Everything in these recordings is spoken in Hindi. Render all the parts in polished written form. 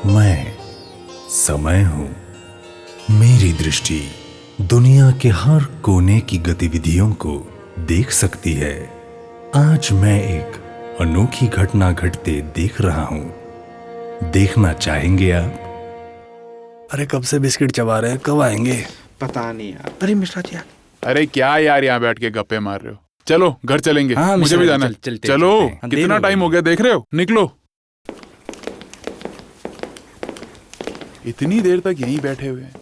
मैं समय हूं। मेरी दृष्टि दुनिया के हर कोने की गतिविधियों को देख सकती है। आज मैं एक अनोखी घटना घटते देख रहा हूं। देखना चाहेंगे आप? अरे कब से बिस्किट चबा रहे हैं, कब आएंगे? पता नहीं यार। अरे मिश्रा जी अरे क्या यार यहाँ बैठ के गप्पे मार रहे हो? चलो घर चलेंगे। हाँ, मुझे भी जाना है। चलो कितना टाइम हो गया देख रहे हो? निकलो। इतनी देर तक यहीं बैठे हुए हैं।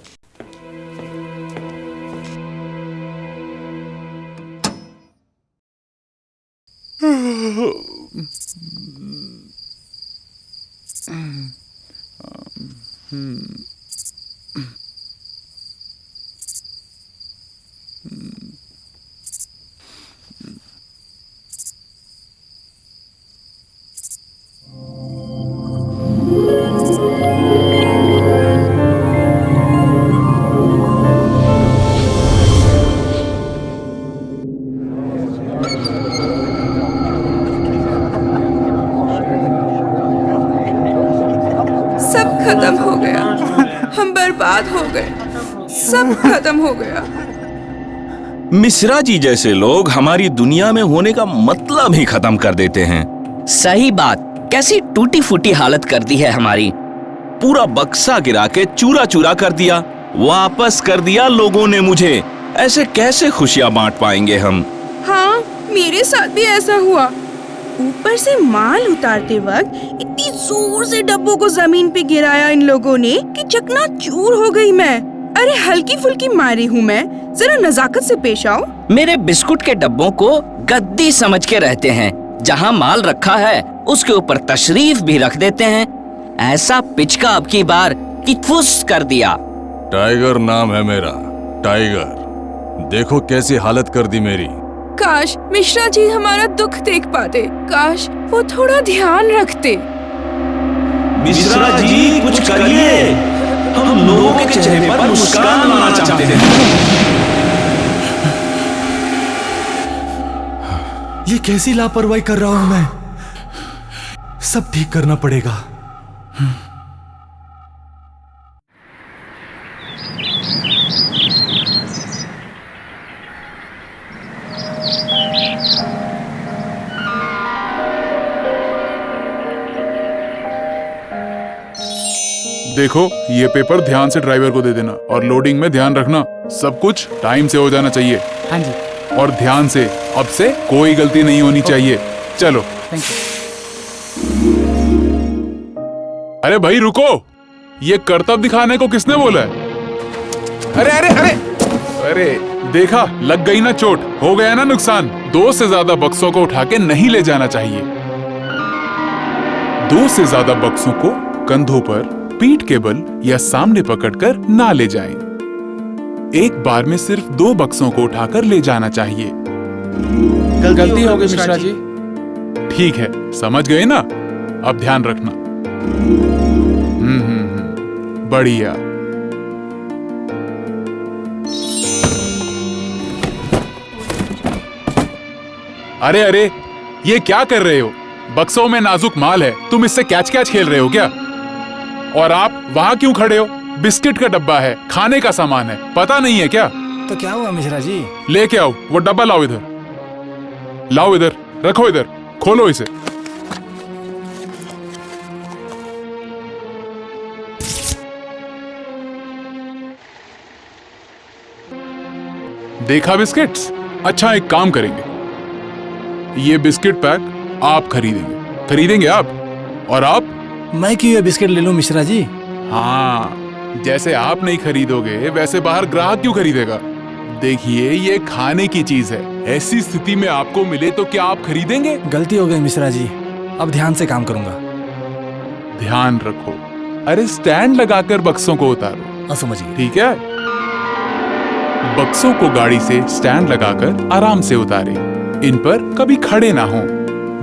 सब खत्म हो गया, हम बर्बाद हो गए, सब खत्म हो गया। मिश्रा जी जैसे लोग हमारी दुनिया में होने का मतलब ही खत्म कर देते हैं। सही बात, कैसी टूटी फूटी हालत कर दी है हमारी। पूरा बक्सा गिरा के चूरा चूरा कर दिया, वापस कर दिया लोगों ने मुझे। ऐसे कैसे खुशियां बांट पाएंगे हम? हाँ, मेरे साथ भी ऐसा हुआ। ऊपर से माल उतारते वक्त इतनी जोर से डब्बों को जमीन पे गिराया इन लोगों ने कि चकनाचूर हो गई मैं। अरे हल्की फुल्की मारी हूँ मैं, जरा नजाकत से पेश आओ। मेरे बिस्कुट के डब्बों को गद्दी समझ के रहते हैं। जहाँ माल रखा है उसके ऊपर तशरीफ भी रख देते हैं। ऐसा पिचका अब की बार कि फुस कर दिया। टाइगर नाम है मेरा, टाइगर। देखो कैसी हालत कर दी मेरी। काश मिश्रा जी हमारा दुख देख पाते, काश वो थोड़ा ध्यान रखते। मिश्रा जी कुछ करिए, हम लोगों के चेहरे पर मुस्कान लाना चाहते हैं। ये कैसी लापरवाही कर रहा हूं मैं? सब ठीक करना पड़ेगा। देखो ये पेपर ध्यान से ड्राइवर को दे देना और लोडिंग में ध्यान रखना। सब कुछ टाइम से हो जाना चाहिए। हाँ जी। और ध्यान से, अब से कोई गलती नहीं होनी चाहिए। चलो। Thank you. अरे भाई रुको, ये करतब दिखाने को किसने बोला है? अरे अरे अरे अरे देखा, लग गई ना चोट, हो गया ना नुकसान। 2 से ज्यादा बक्सों को उठा के नहीं ले जाना चाहिए। 2 से ज्यादा बक्सों को कंधों पर, पीठ के बल या सामने पकड़कर ना ले जाएं। एक बार में सिर्फ 2 बक्सों को उठाकर ले जाना चाहिए। गलती हो गई मिश्रा जी। ठीक है, समझ गए ना? अब ध्यान रखना। बढ़िया। अरे अरे, ये क्या कर रहे हो? बक्सों में नाजुक माल है, तुम इससे कैच कैच खेल रहे हो क्या? और आप वहां क्यों खड़े हो? बिस्किट का डब्बा है, खाने का सामान है, पता नहीं है क्या? तो क्या हुआ मिश्रा जी? लेके आओ वो डब्बा, लाओ इधर, लाओ इधर, रखो इधर, खोलो इसे। देखा बिस्किट्स? अच्छा एक काम करेंगे, ये बिस्किट पैक आप खरीदेंगे। खरीदेंगे आप? और आप? मैं क्यों ये बिस्किट ले लूं मिश्रा जी? हाँ, जैसे आप नहीं खरीदोगे वैसे बाहर ग्राहक क्यों खरीदेगा? देखिए ये खाने की चीज है, ऐसी स्थिति में आपको मिले तो क्या आप खरीदेंगे? गलती हो गई मिश्रा जी, अब ध्यान से काम करूंगा। ध्यान रखो। अरे स्टैंड लगाकर बक्सों को उतारो। समझ गए। ठीक है? बक्सों को गाड़ी से स्टैंड लगाकर आराम से उतारें। इन पर कभी खड़े ना हों।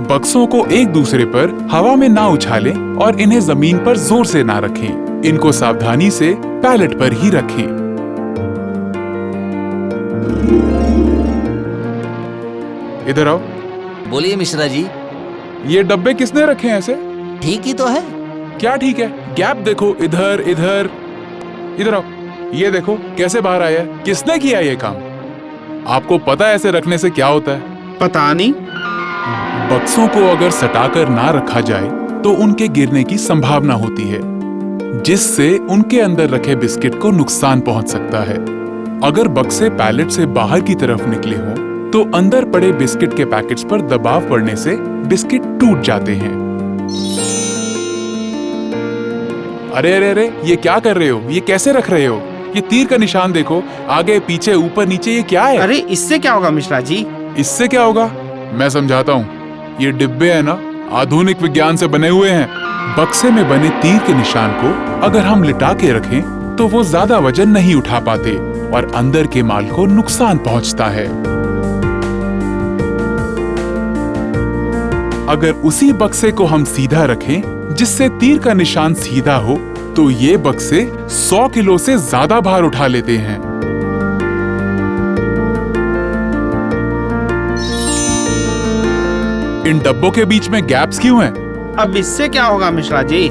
बक्सों को एक दूसरे पर हवा में ना उछालें और इन्हें जमीन पर जोर से ना रखें। इनको सावधानी से पैलेट पर ही रखें। इधर आओ। बोलिए मिश्रा जी। ये डब्बे किसने रखे हैं ऐसे? ठीक ही तो है। क्या ठीक है? गैप देखो, इधर इधर इधर आओ। ये देखो कैसे बाहर आया है। किसने किया ये काम? आपको पता है ऐसे रखने से क्या होता है? पता नहीं। बक्सों को अगर सटाकर ना रखा जाए तो उनके गिरने की संभावना होती है, जिससे उनके अंदर रखे बिस्किट को नुकसान पहुंच सकता है। अगर बक्से पैलेट से बाहर की तरफ निकले हों तो अंदर पड़े बिस्किट के पैकेट्स पर दबाव पड़ने से बिस्किट टूट जाते हैं। अरे अरे अरे, ये क्या कर रहे हो? ये कैसे रख रहे हो? ये तीर का निशान देखो, आगे पीछे ऊपर नीचे, ये क्या है? अरे इससे क्या होगा मिश्रा जी? इससे क्या होगा? मैं समझाता हूँ। ये डिब्बे है ना, आधुनिक विज्ञान से बने हुए हैं। बक्से में बने तीर के निशान को अगर हम लिटा के रखें तो वो ज्यादा वजन नहीं उठा पाते और अंदर के माल को नुकसान पहुंचता है। अगर उसी बक्से को हम सीधा रखें जिससे तीर का निशान सीधा हो तो ये बक्से 100 किलो से ज्यादा भार उठा लेते हैं। इन डब्बों के बीच में गैप्स क्यों हैं? अब इससे क्या होगा मिश्रा जी?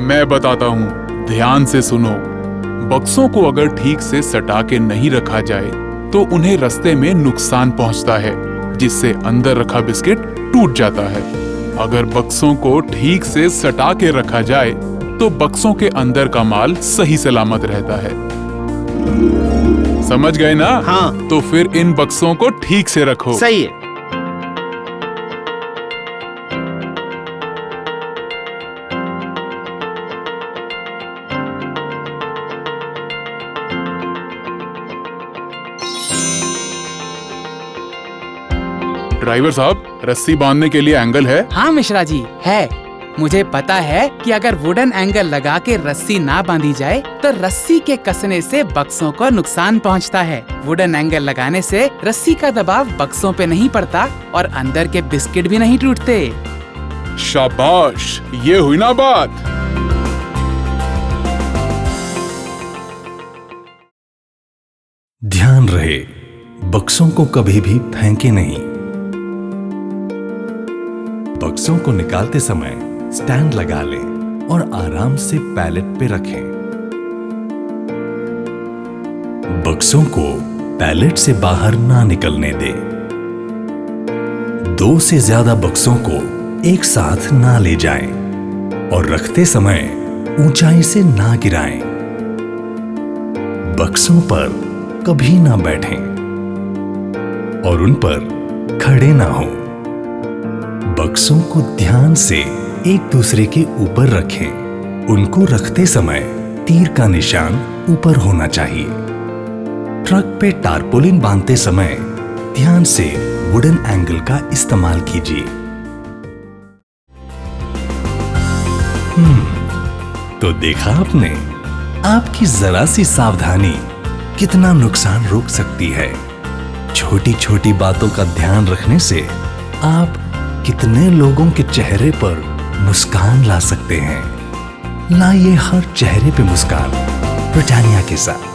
मैं बताता हूँ, ध्यान से सुनो। बक्सों को अगर ठीक से सटा के नहीं रखा जाए तो उन्हें रास्ते में नुकसान पहुंचता है, जिससे अंदर रखा बिस्किट टूट जाता है। अगर बक्सों को ठीक से सटा के रखा जाए तो बक्सों के अंदर का माल सही सलामत रहता है। समझ गए ना? हाँ। तो फिर इन बक्सों को ठीक से रखो। सही है। ड्राइवर साहब, रस्सी बांधने के लिए एंगल है? हाँ मिश्रा जी, है। मुझे पता है कि अगर वुडन एंगल लगा के रस्सी ना बांधी जाए तो रस्सी के कसने से बक्सों को नुकसान पहुंचता है। वुडन एंगल लगाने से रस्सी का दबाव बक्सों पे नहीं पड़ता और अंदर के बिस्किट भी नहीं टूटते। शाबाश, ये हुई ना बात। ध्यान रहे, बक्सों को कभी भी फेंके नहीं। बक्सों को निकालते समय स्टैंड लगा लें और आराम से पैलेट पे रखें। बक्सों को पैलेट से बाहर ना निकलने दें। 2 से ज्यादा बक्सों को एक साथ ना ले जाएं और रखते समय ऊंचाई से ना गिराएं। बक्सों पर कभी ना बैठें और उन पर खड़े ना हों। बक्सों को ध्यान से एक दूसरे के ऊपर रखें। उनको रखते समय तीर का निशान ऊपर होना चाहिए। ट्रक पे टारपोलिन बांधते समय ध्यान से वुडन एंगल का इस्तेमाल कीजिए। तो देखा आपने, आपकी जरा सी सावधानी कितना नुकसान रोक सकती है। छोटी छोटी बातों का ध्यान रखने से आप कितने लोगों के चेहरे पर मुस्कान ला सकते हैं। लाइए हर चेहरे पे मुस्कान ब्रिटानिया के साथ।